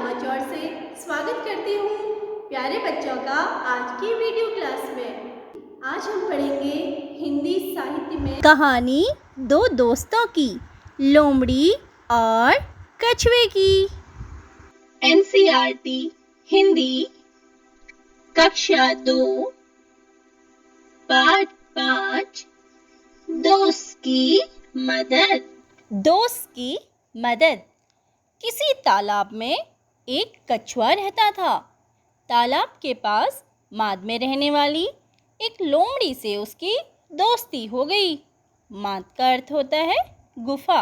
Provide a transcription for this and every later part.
गामाचौर से स्वागत करती हूँ प्यारे बच्चों का आज की वीडियो क्लास में। आज हम पढ़ेंगे हिंदी साहित्य में कहानी दो दोस्तों की, लोमड़ी और कछुए की। एनसीईआरटी हिंदी कक्षा 2 पाठ 5 दोस्त की मदद। दोस्त की मदद। किसी तालाब में एक कछुआ रहता था। तालाब के पास माद में रहने वाली एक लोमड़ी से उसकी दोस्ती हो गई। माद का अर्थ होता है गुफा।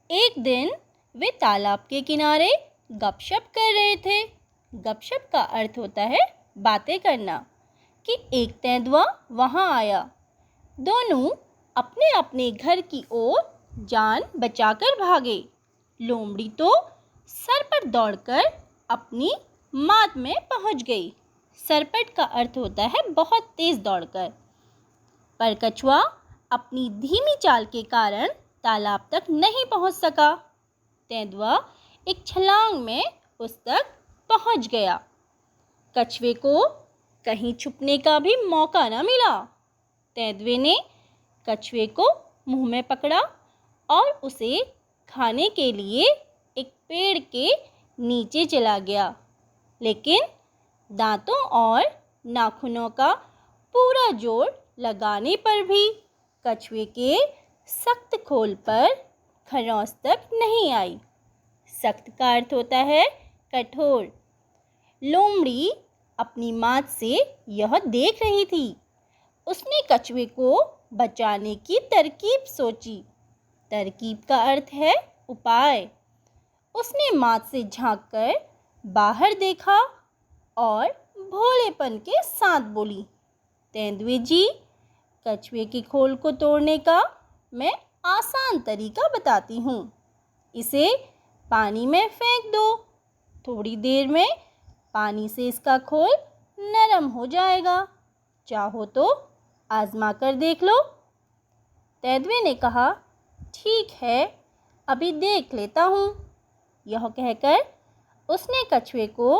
एक दिन वे तालाब के किनारे गपशप कर रहे थे। गपशप का अर्थ होता है बातें करना। कि एक तेंदुआ वहाँ आया। दोनों अपने अपने घर की ओर जान बचाकर भागे। लोमड़ी तो सरपट दौड़कर अपनी माद में पहुंच गई। सरपट का अर्थ होता है बहुत तेज दौड़कर। पर कछुआ अपनी धीमी चाल के कारण तालाब तक नहीं पहुंच सका। तेंदुआ एक छलांग में उस तक पहुंच गया। कछुए को कहीं छुपने का भी मौका न मिला। तेंदुए ने कछुए को मुंह में पकड़ा और उसे खाने के लिए एक पेड़ के नीचे चला गया। लेकिन दांतों और नाखूनों का पूरा जोर लगाने पर भी कछुए के सख्त खोल पर खरोंच तक नहीं आई। सख्त का अर्थ होता है कठोर। लोमड़ी अपनी माद से यह देख रही थी। उसने कछुए को बचाने की तरकीब सोची। तरकीब का अर्थ है उपाय। उसने माद से झांककर बाहर देखा और भोलेपन के साथ बोली, तेंदुए जी, कछुए के खोल को तोड़ने का मैं आसान तरीका बताती हूँ। इसे पानी में फेंक दो। थोड़ी देर में पानी से इसका खोल नरम हो जाएगा। चाहो तो आजमा कर देख लो। तेंदुए ने कहा, ठीक है, अभी देख लेता हूँ। यह कहकर उसने कछुए को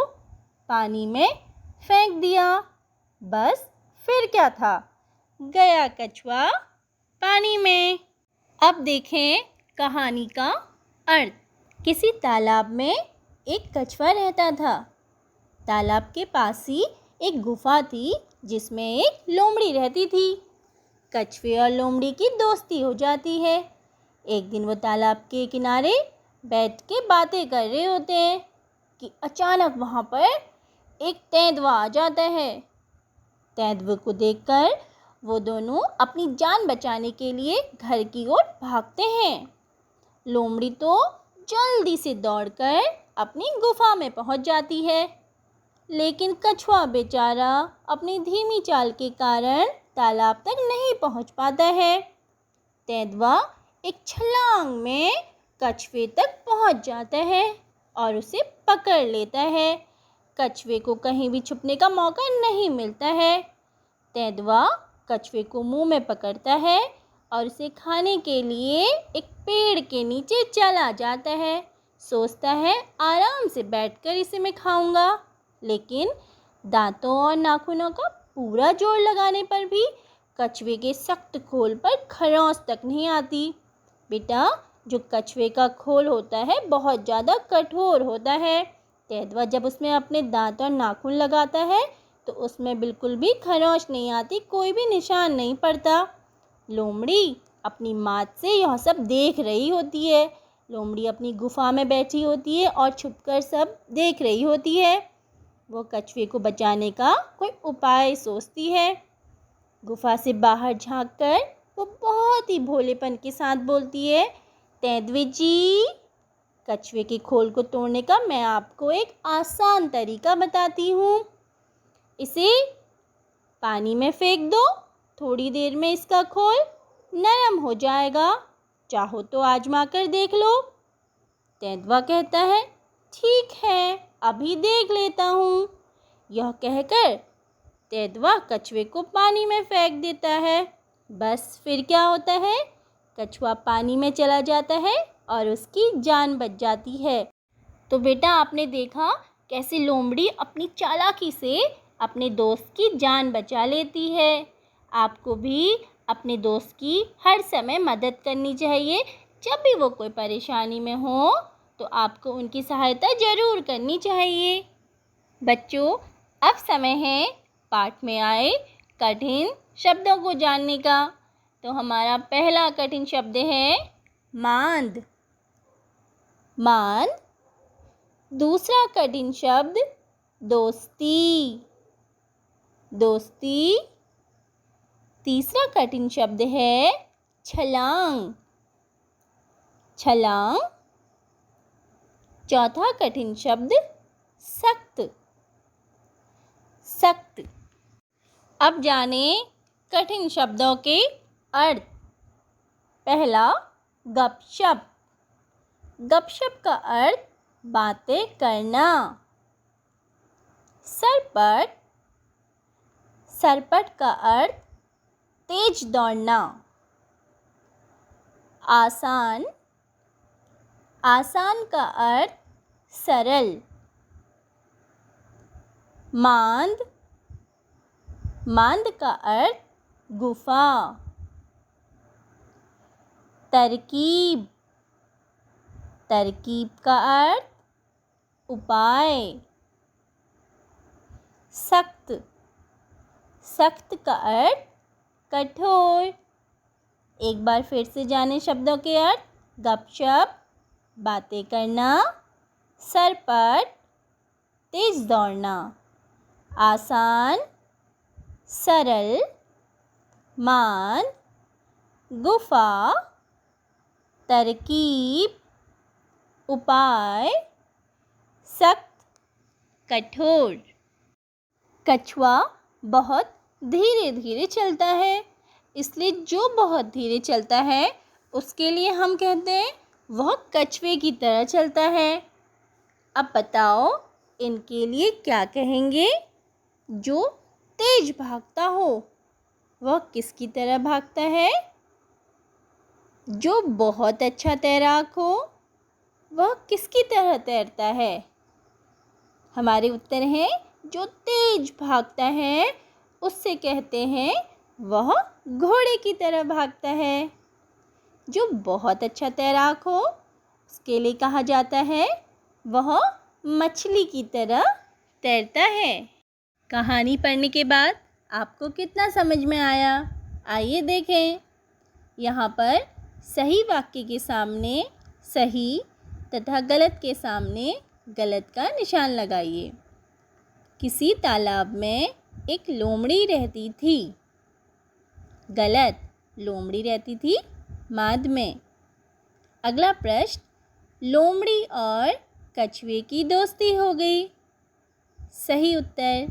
पानी में फेंक दिया। बस फिर क्या था, गया कछुआ पानी में। अब देखें कहानी का अर्थ। किसी तालाब में एक कछुआ रहता था। तालाब के पास ही एक गुफा थी जिसमें एक लोमड़ी रहती थी। कछुए और लोमड़ी की दोस्ती हो जाती है। एक दिन वो तालाब के किनारे बैठ के बातें कर रहे होते हैं कि अचानक वहाँ पर एक तेंदुआ आ जाता है। तेंदुए को देखकर वो दोनों अपनी जान बचाने के लिए घर की ओर भागते हैं। लोमड़ी तो जल्दी से दौड़कर अपनी गुफा में पहुँच जाती है। लेकिन कछुआ बेचारा अपनी धीमी चाल के कारण तालाब तक नहीं पहुँच पाता है। तेंदुआ एक छलांग में कछुए तक पहुँच जाता है और उसे पकड़ लेता है। कछुए को कहीं भी छुपने का मौका नहीं मिलता है। तेंदुआ कछुए को मुंह में पकड़ता है और उसे खाने के लिए एक पेड़ के नीचे चला जाता है। सोचता है आराम से बैठकर इसे मैं खाऊंगा। लेकिन दांतों और नाखूनों का पूरा जोर लगाने पर भी कछुए के सख्त खोल पर खरोंच तक नहीं आती। बेटा, जो कछुए का खोल होता है बहुत ज़्यादा कठोर होता है। तेंदुआ जब उसमें अपने दांत और नाखून लगाता है तो उसमें बिल्कुल भी खरोंच नहीं आती, कोई भी निशान नहीं पड़ता। लोमड़ी अपनी माद से यह सब देख रही होती है। लोमड़ी अपनी गुफा में बैठी होती है और छुपकर सब देख रही होती है। वो कछुए को बचाने का कोई उपाय सोचती है। गुफा से बाहर झांककर वो बहुत ही भोलेपन के साथ बोलती है, तेंदुए जी, कछुए के खोल को तोड़ने का मैं आपको एक आसान तरीका बताती हूँ। इसे पानी में फेंक दो। थोड़ी देर में इसका खोल नरम हो जाएगा। चाहो तो आजमा कर देख लो। तेंदुआ कहता है, ठीक है, अभी देख लेता हूँ। यह कहकर तेंदुआ कछुए को पानी में फेंक देता है। बस फिर क्या होता है, कछुआ पानी में चला जाता है और उसकी जान बच जाती है। तो बेटा आपने देखा कैसे लोमड़ी अपनी चालाकी से अपने दोस्त की जान बचा लेती है। आपको भी अपने दोस्त की हर समय मदद करनी चाहिए। जब भी वो कोई परेशानी में हो तो आपको उनकी सहायता ज़रूर करनी चाहिए। बच्चों, अब समय है पाठ में आए कठिन शब्दों को जानने का। तो हमारा पहला कठिन शब्द है मांद। मांद। दूसरा कठिन शब्द दोस्ती। दोस्ती। तीसरा कठिन शब्द है छलांग। छलांग। चौथा कठिन शब्द सख्त। सख्त। अब जाने कठिन शब्दों के अर्थ। पहला गपशप। गपशप का अर्थ बातें करना। सरपट। सरपट का अर्थ तेज दौड़ना। आसान। आसान का अर्थ सरल। मांद। मांद का अर्थ गुफा। तरकीब। तरकीब का अर्थ उपाय। सख्त। सख्त का अर्थ कठोर। एक बार फिर से जाने शब्दों के अर्थ। गपशप बातें करना। सरपट तेज दौड़ना। आसान सरल। मान गुफा। तरकीब उपाय। सख्त कठोर। कछुआ बहुत धीरे धीरे चलता है, इसलिए जो बहुत धीरे चलता है उसके लिए हम कहते हैं वह कछुए की तरह चलता है। अब बताओ इनके लिए क्या कहेंगे? जो तेज भागता हो वह किसकी तरह भागता है? जो बहुत अच्छा तैराक हो वह किसकी तरह तैरता है? हमारे उत्तर हैं जो तेज भागता है उससे कहते हैं वह घोड़े की तरह भागता है। जो बहुत अच्छा तैराक हो उसके लिए कहा जाता है वह मछली की तरह तैरता है। कहानी पढ़ने के बाद आपको कितना समझ में आया? आइए देखें। यहाँ पर सही वाक्य के सामने सही तथा गलत के सामने गलत का निशान लगाइए। किसी तालाब में एक लोमड़ी रहती थी। गलत, लोमड़ी रहती थी माद में। अगला प्रश्न, लोमड़ी और कछुए की दोस्ती हो गई। सही उत्तर,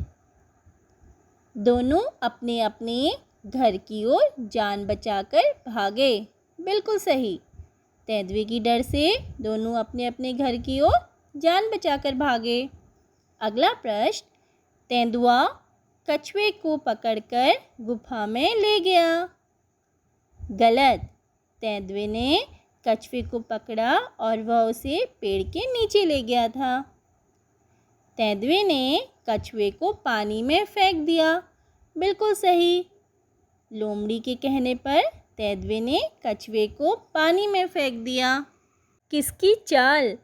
दोनों अपने अपने घर की ओर जान बचाकर भागे। बिल्कुल सही। तेंदुए की डर से दोनों अपने अपने घर की ओर जान बचाकर भागे। अगला प्रश्न, तेंदुआ कछुए को पकड़कर गुफा में ले गया। गलत, तेंदुए ने कछुए को पकड़ा और वह उसे पेड़ के नीचे ले गया था। तेंदुए ने कछुए को पानी में फेंक दिया। बिल्कुल सही। लोमड़ी के कहने पर तेंदुए ने कछुए को पानी में फेंक दिया। किसकी चाल?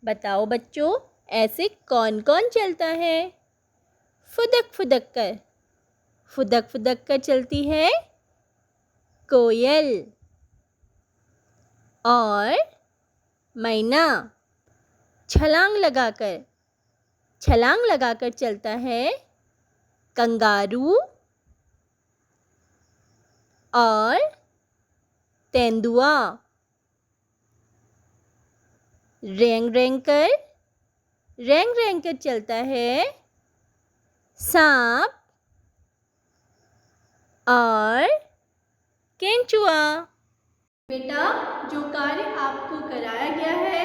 बताओ बच्चों, ऐसे कौन कौन चलता है? फुदक फुदक कर। फुदक फुदक कर चलती है कोयल। और मैना छलांग लगाकर चलता है कंगारू। और तेंदुआ रेंग रेंग कर चलता है सांप और केंचुआ। बेटा, जो कार्य आपको कराया गया है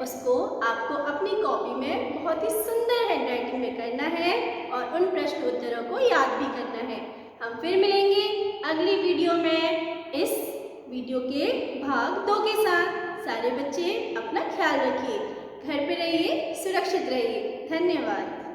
उसको आपको अपनी कॉपी में बहुत ही सुंदर हैंडराइटिंग में करना है और उन प्रश्न उत्तरों को याद भी करना है। हम फिर मिलेंगे अगली वीडियो में इस वीडियो के भाग 2 के साथ। सारे बच्चे अपना ख्याल रखिए। घर पे रहिए, सुरक्षित रहिए। धन्यवाद।